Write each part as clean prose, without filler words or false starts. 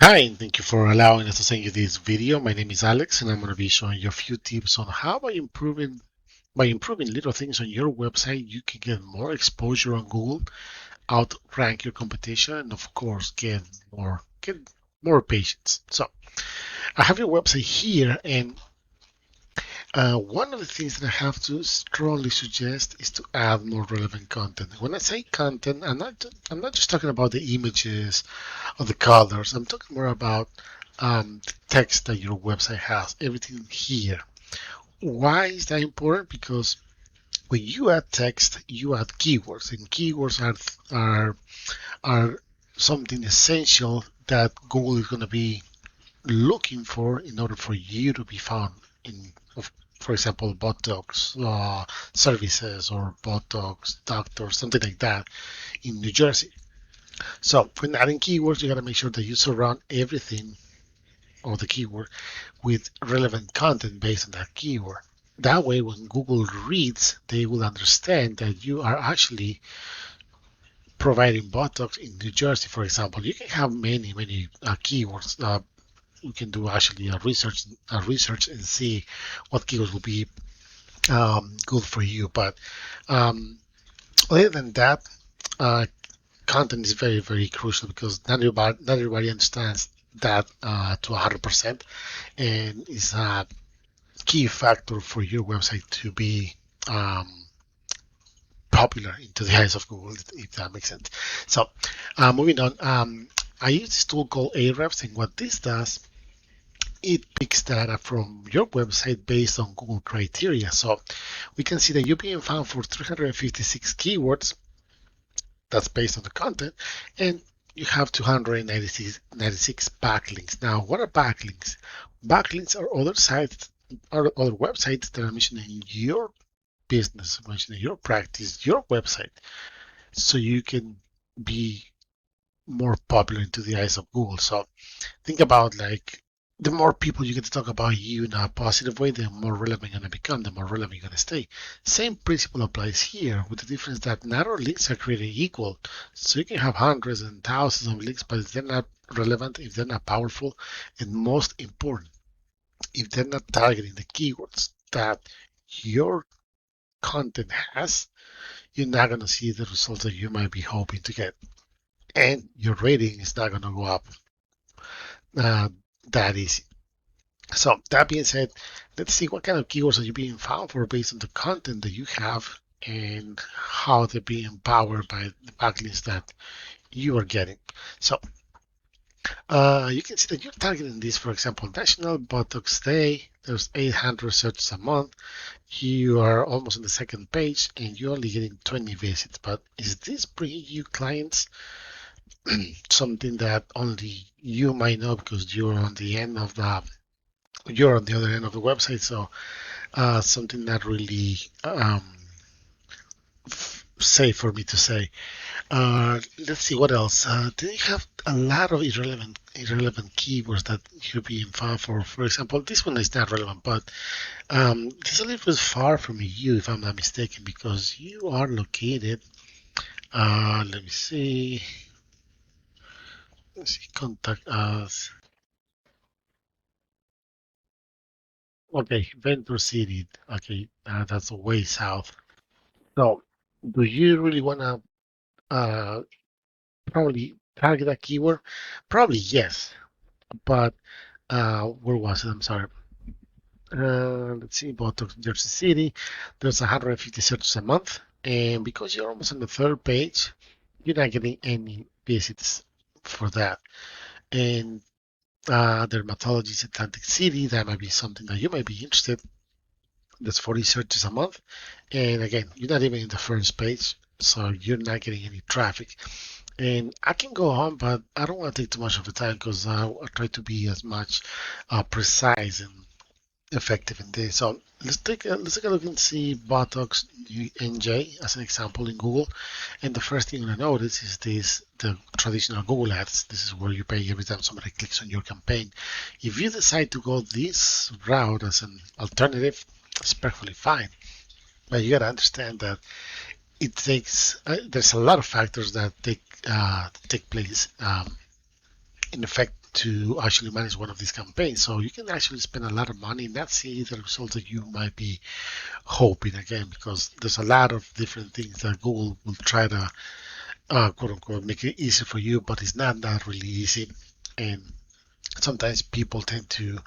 Hi, and thank you for allowing us to send you this video. My name is Alex, and I'm going to be showing you a few tips on how by improving little things on your website, you can get more exposure on Google, outrank your competition, and of course, get more patients. So I have your website here, and one of the things that I have to strongly suggest is to add more relevant content. When I say content, I'm not just talking about the images or the colors. I'm talking more about the text that your website has. Everything here. Why is that important? Because when you add text, you add keywords, and keywords are something essential that Google is going to be looking for in order for you to be found in, for example, botox services or botox doctor, something like that in New Jersey. So when adding keywords, you got to make sure that you surround everything or the keyword with relevant content based on that keyword. That way, when Google reads, they will understand that you are actually providing botox in New Jersey, for example. You can have many keywords. You can do actually a research and see what keywords will be good for you. But um, other than that, uh, content is very crucial because not everybody understands that to 100%, and is a key factor for your website to be um, popular into the eyes of Google, if that makes sense. So, moving on, I use this tool called Ahrefs, and what this does, it picks data from your website based on Google criteria. So we can see that you're being found for 356 keywords. That's based on the content, and you have 296 backlinks. Now, what are backlinks? Backlinks are other sites, or other websites that are mentioning your business, mentioning your practice, your website, so you can be more popular into the eyes of Google. So think about, like, the more people you get to talk about you in a positive way, the more relevant you're going to become, the more relevant you're going to stay. Same principle applies here, with the difference that not all links are created equal. So you can have hundreds and thousands of links, but if they're not relevant, if they're not powerful, and most important, if they're not targeting the keywords that your content has, you're not going to see the results that you might be hoping to get. And your rating is not going to go up uh, that easy. So that being said, let's see what kind of keywords are you being found for based on the content that you have and how they're being powered by the backlinks that you are getting. So you can see that you're targeting this, for example, National Botox Day. There's 800 searches a month. You are almost on the second page and you're only getting 20 visits. But is this bringing you clients? Something that only you might know because you're on the other end of the website. So something not really safe for me to say. Let's see what else. They have a lot of irrelevant keywords that you're being found for. For example, this one is not relevant, but this is a little bit far from you, if I'm not mistaken, because you are located. Let me see. Let's see. Contact us. Okay, Venture City. Okay, that's way south. So, do you really want to probably target a keyword? Probably yes, but where was it? I'm sorry. Let's see, Botox, Jersey City. There's 150 searches a month, and because you're almost on the third page, you're not getting any visits for that. And dermatology is Atlantic City. That might be something that you might be interested. That's 40 searches a month, and again, you're not even in the first page, so you're not getting any traffic. And I can go on, but I don't want to take too much of the time because I try to be as much precise and effective in this. So let's take a look and see Botox NJ as an example in Google. And the first thing you're gonna notice is the traditional Google ads. This is where you pay every time somebody clicks on your campaign. If you decide to go this route as an alternative, it's perfectly fine. But you gotta understand that it takes there's a lot of factors that take place in effect to actually manage one of these campaigns. So you can actually spend a lot of money and not see the results that you might be hoping, again, because there's a lot of different things that Google will try to quote unquote make it easy for you, but it's not that really easy. And sometimes people tend to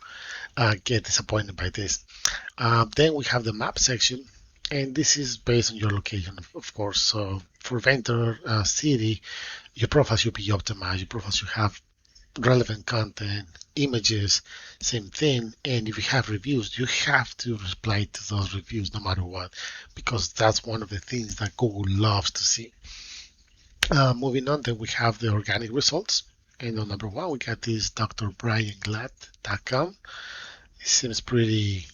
get disappointed by this. Then we have the map section, and this is based on your location, of course. So for Venture City, your profile should be optimized. Your profile should have relevant content, images, same thing. And if you have reviews, you have to reply to those reviews no matter what, because that's one of the things that Google loves to see. Moving on, then we have the organic results. And on number one, we got this drbrianglatt.com. It seems pretty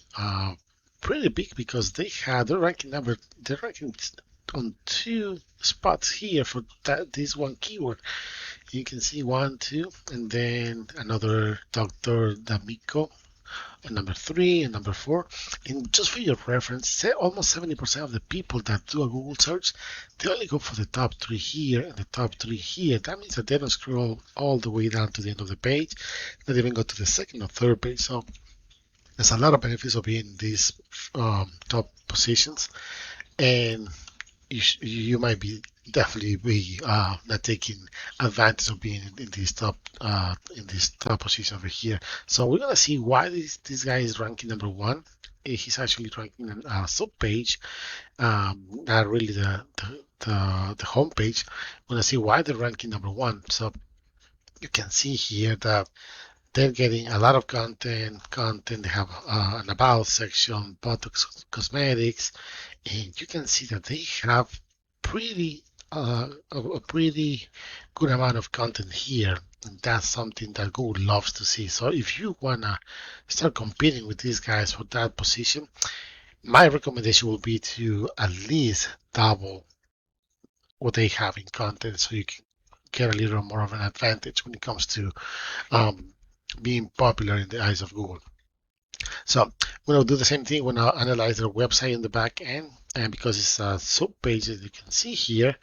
big because they're ranking on 2 spots here for this one keyword. You can see 1, 2, and then another Dr. D'Amico and number 3 and number 4. And just for your reference, almost 70% of the people that do a Google search, they only go for the top 3 here and the top 3 here. That means that they don't scroll all the way down to the end of the page, not even go to the second or third page. So there's a lot of benefits of being in these top positions, and you might be definitely be not taking advantage of being in this top position over here. So we're gonna see why this guy is ranking number 1. He's actually ranking on a sub page, not really the home page. We're gonna see why they're ranking number 1. So you can see here that they're getting a lot of content. They have an about section, botox cosmetics, and you can see that they have a pretty good amount of content here. And that's something that Google loves to see. So if you wanna start competing with these guys for that position, my recommendation will be to at least double what they have in content, so you can get a little more of an advantage when it comes to being popular in the eyes of Google. So we'll do the same thing when I analyze their website in the back end, and because it's a sub page, as you can see here,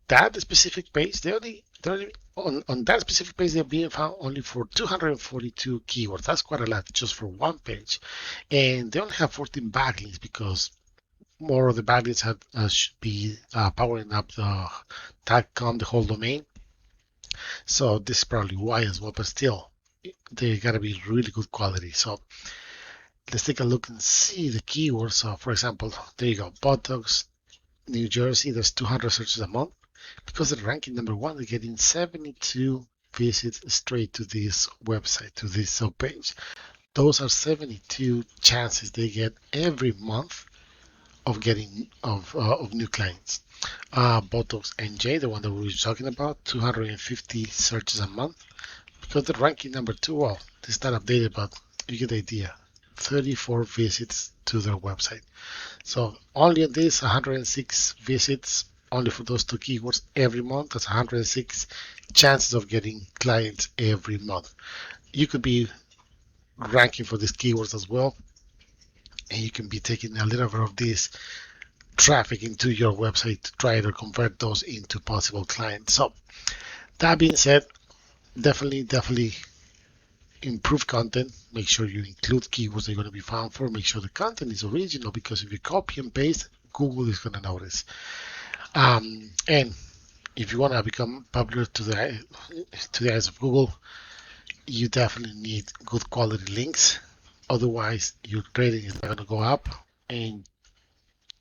that specific page, they're only on that specific page, they're being found only for 242 keywords. That's quite a lot just for one page, and they only have 14 backlinks because more of the backlinks should be powering up the .com, the whole domain. So this is probably why as well, but still, they gotta be really good quality. So let's take a look and see the keywords. So for example, there you go, Botox, New Jersey. There's 200 searches a month. Because they're ranking number 1, they're getting 72 visits straight to this website, to this sub page. Those are 72 chances they get every month of getting of new clients. Botox NJ, the one that we were talking about, 250 searches a month. Because they're ranking number 2, well, it's not updated, but you get the idea. 34 visits to their website. So only on this, 106 visits only for those 2 keywords every month. That's 106 chances of getting clients every month. You could be ranking for these keywords as well, and you can be taking a little bit of this traffic into your website to try to convert those into possible clients. So that being said, definitely improve content. Make sure you include keywords they're going to be found for. Make sure the content is original, because if you copy and paste, Google is going to notice. And if you want to become popular to the eyes of Google, you definitely need good quality links. Otherwise, your rating is not going to go up. And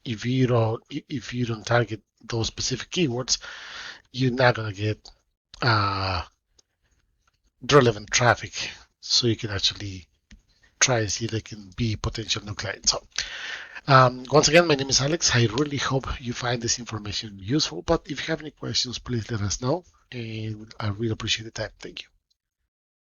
if you don't target those specific keywords, you're not going to get relevant traffic. So you can actually try and see if they can be potential new clients. So once again, my name is Alex. I really hope you find this information useful. But if you have any questions, please let us know, and I really appreciate the time. Thank you.